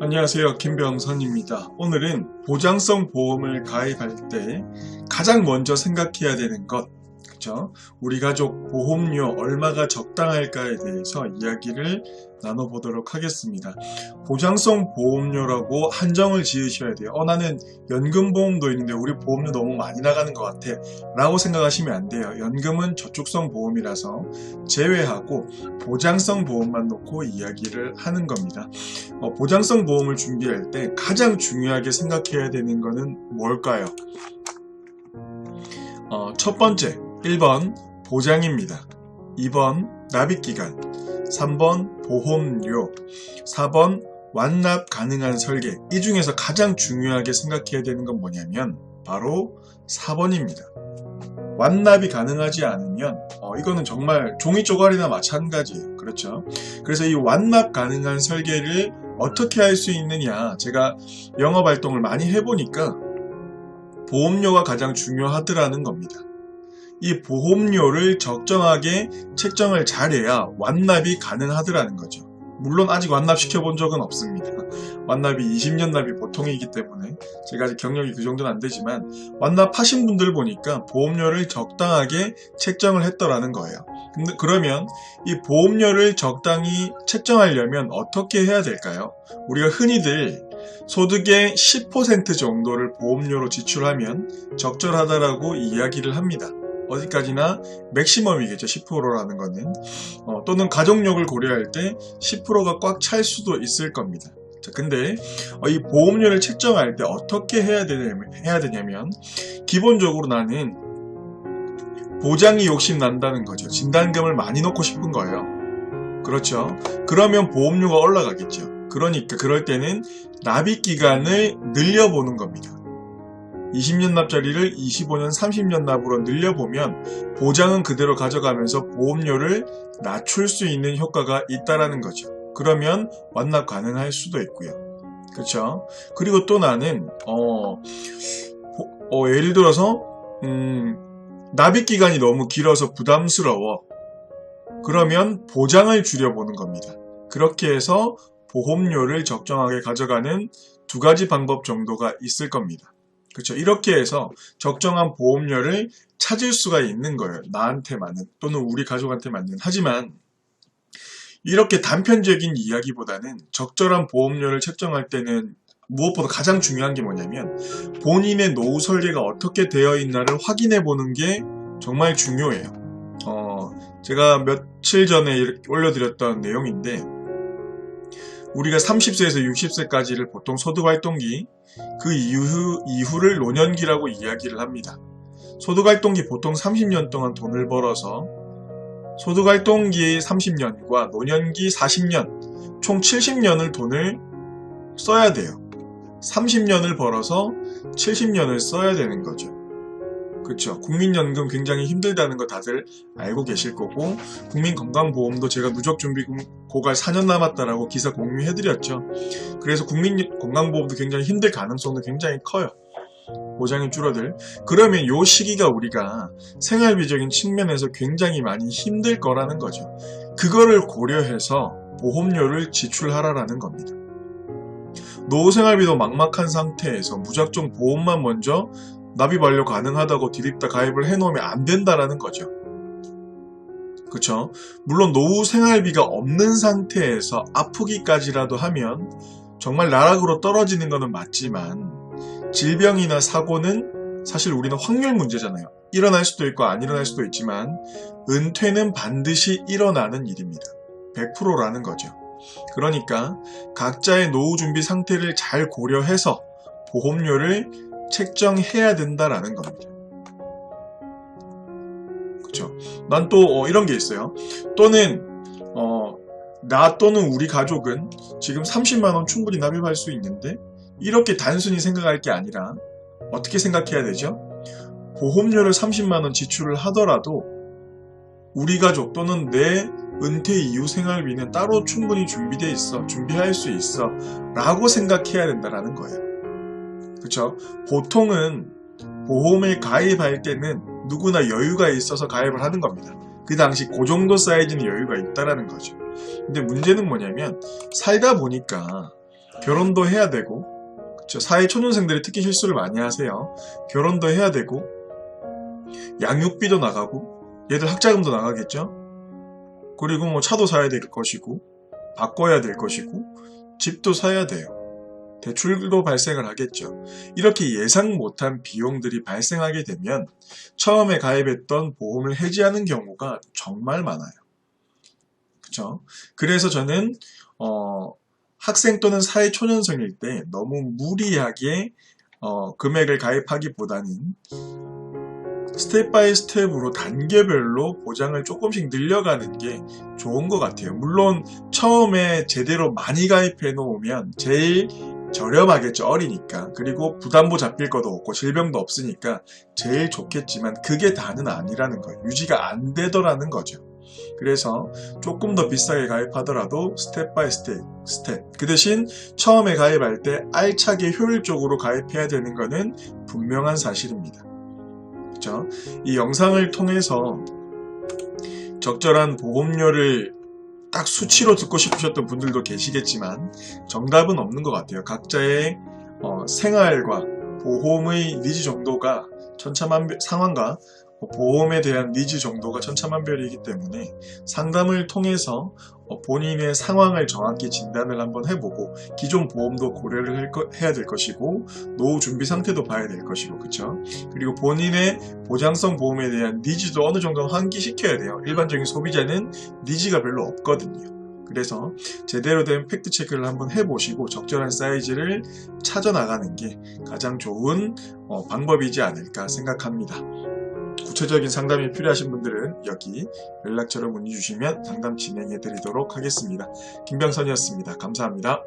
안녕하세요. 김병선입니다. 오늘은 보장성 보험을 가입할 때 가장 먼저 생각해야 되는 것, 그쵸? 우리 가족 보험료 얼마가 적당할까에 대해서 이야기를 나눠보도록 하겠습니다. 보장성 보험료라고 한정을 지으셔야 돼요. 나는 연금보험도 있는데 우리 보험료 너무 많이 나가는 것 같아 라고 생각하시면 안 돼요. 연금은 저축성 보험이라서 제외하고 보장성 보험만 놓고 이야기를 하는 겁니다. 보장성 보험을 준비할 때 가장 중요하게 생각해야 되는 거는 뭘까요? 첫 번째, 1번 보장입니다. 2번 납입기간, 3번 보험료, 4번 완납 가능한 설계. 이 중에서 가장 중요하게 생각해야 되는 건 뭐냐면 바로 4번입니다. 완납이 가능하지 않으면 이거는 정말 종이 쪼가리나 마찬가지예요. 그렇죠? 그래서 이 완납 가능한 설계를 어떻게 할 수 있느냐, 제가 영업활동을 많이 해보니까 보험료가 가장 중요하더라는 겁니다. 이 보험료를 적정하게 책정을 잘해야 완납이 가능하더라는 거죠. 물론 아직 완납시켜 본 적은 없습니다. 완납이 20년 납이 보통이기 때문에 제가 아직 경력이 그 정도는 안 되지만 완납하신 분들 보니까 보험료를 적당하게 책정을 했더라는 거예요. 근데 그러면 이 보험료를 적당히 책정하려면 어떻게 해야 될까요? 우리가 흔히들 소득의 10% 정도를 보험료로 지출하면 적절하다라고 이야기를 합니다. 어디까지나 맥시멈이겠죠. 10%라는 거는. 또는 가족력을 고려할 때 10%가 꽉 찰 수도 있을 겁니다. 자, 근데 이 보험료를 책정할 때 어떻게 해야 되냐면 기본적으로 나는 보장이 욕심 난다는 거죠. 진단금을 많이 넣고 싶은 거예요. 그렇죠. 그러면 보험료가 올라가겠죠. 그러니까 그럴 때는 납입기간을 늘려보는 겁니다. 20년 납자리를 25년, 30년 납으로 늘려보면 보장은 그대로 가져가면서 보험료를 낮출 수 있는 효과가 있다라는 거죠. 그러면 완납 가능할 수도 있고요. 그렇죠? 그리고 또 나는 예를 들어서 납입기간이 너무 길어서 부담스러워. 그러면 보장을 줄여보는 겁니다. 그렇게 해서 보험료를 적정하게 가져가는 두 가지 방법 정도가 있을 겁니다. 그렇죠. 이렇게 해서 적정한 보험료를 찾을 수가 있는 거예요. 나한테 맞는 또는 우리 가족한테 맞는. 하지만 이렇게 단편적인 이야기보다는 적절한 보험료를 책정할 때는 무엇보다 가장 중요한 게 뭐냐면 본인의 노후 설계가 어떻게 되어 있나를 확인해 보는 게 정말 중요해요. 제가 며칠 전에 이렇게 올려드렸던 내용인데 우리가 30세에서 60세까지를 보통 소득활동기, 그 이후를 노년기라고 이야기를 합니다. 소득활동기 보통 30년 동안 돈을 벌어서 소득활동기 30년과 노년기 40년, 총 70년을 돈을 써야 돼요. 30년을 벌어서 70년을 써야 되는 거죠. 그렇죠. 국민연금 굉장히 힘들다는 거 다들 알고 계실 거고 국민건강보험도 제가 누적준비금 고갈 4년 남았다라고 기사 공유해드렸죠. 그래서 국민건강보험도 굉장히 힘들 가능성도 굉장히 커요. 보장이 줄어들. 그러면 요 시기가 우리가 생활비적인 측면에서 굉장히 많이 힘들 거라는 거죠. 그거를 고려해서 보험료를 지출하라는 겁니다. 노후생활비도 막막한 상태에서 무작정 보험만 먼저 납입 완료 가능하다고 디립다 가입을 해놓으면 안 된다라는 거죠. 그쵸? 물론 노후 생활비가 없는 상태에서 아프기까지라도 하면 정말 나락으로 떨어지는 것은 맞지만 질병이나 사고는 사실 우리는 확률 문제잖아요. 일어날 수도 있고 안 일어날 수도 있지만 은퇴는 반드시 일어나는 일입니다. 100%라는 거죠. 그러니까 각자의 노후 준비 상태를 잘 고려해서 보험료를 책정해야 된다라는 겁니다. 그쵸? 난 또 이런 게 있어요. 또는 나 또는 우리 가족은 지금 30만원 충분히 납입할 수 있는데 이렇게 단순히 생각할 게 아니라 어떻게 생각해야 되죠? 보험료를 30만원 지출을 하더라도 우리 가족 또는 내 은퇴 이후 생활비는 따로 충분히 준비되어 있어, 준비할 수 있어 라고 생각해야 된다는 거예요. 그쵸? 보통은 보험을 가입할 때는 누구나 여유가 있어서 가입을 하는 겁니다. 그 당시 그 정도 사이즈는 여유가 있다라는 거죠. 근데 문제는 뭐냐면 살다 보니까 결혼도 해야 되고, 그쵸? 사회 초년생들이 특히 실수를 많이 하세요. 결혼도 해야 되고, 양육비도 나가고, 얘들 학자금도 나가겠죠? 그리고 뭐 차도 사야 될 것이고, 바꿔야 될 것이고, 집도 사야 돼요. 대출도 발생을 하겠죠. 이렇게 예상 못한 비용들이 발생하게 되면 처음에 가입했던 보험을 해지하는 경우가 정말 많아요. 그쵸? 그래서 저는 학생 또는 사회초년생일 때 너무 무리하게 금액을 가입하기보다는 스텝 바이 스텝으로 단계별로 보장을 조금씩 늘려가는 게 좋은 것 같아요. 물론 처음에 제대로 많이 가입해 놓으면 제일 저렴하겠죠. 어리니까. 그리고 부담보 잡힐 것도 없고 질병도 없으니까 제일 좋겠지만 그게 다는 아니라는 거예요. 유지가 안 되더라는 거죠. 그래서 조금 더 비싸게 가입하더라도 스텝 바이 스텝. 그 대신 처음에 가입할 때 알차게 효율적으로 가입해야 되는 거는 분명한 사실입니다. 그렇죠? 이 영상을 통해서 적절한 보험료를 딱 수치로 듣고 싶으셨던 분들도 계시겠지만 정답은 없는 것 같아요. 각자의 생활과 보험의 니즈 정도가 상황과 보험에 대한 니즈 정도가 천차만별이기 때문에 상담을 통해서 본인의 상황을 정확히 진단을 한번 해보고 기존 보험도 고려를 해야 될 것이고 노후 준비 상태도 봐야 될 것이고 그쵸? 그리고 본인의 보장성 보험에 대한 니즈도 어느 정도 환기시켜야 돼요. 일반적인 소비자는 니즈가 별로 없거든요. 그래서 제대로 된 팩트 체크를 한번 해보시고 적절한 사이즈를 찾아 나가는 게 가장 좋은 방법이지 않을까 생각합니다. 구체적인 상담이 필요하신 분들은 여기 연락처로 문의 주시면 상담 진행해 드리도록 하겠습니다. 김병선이었습니다. 감사합니다.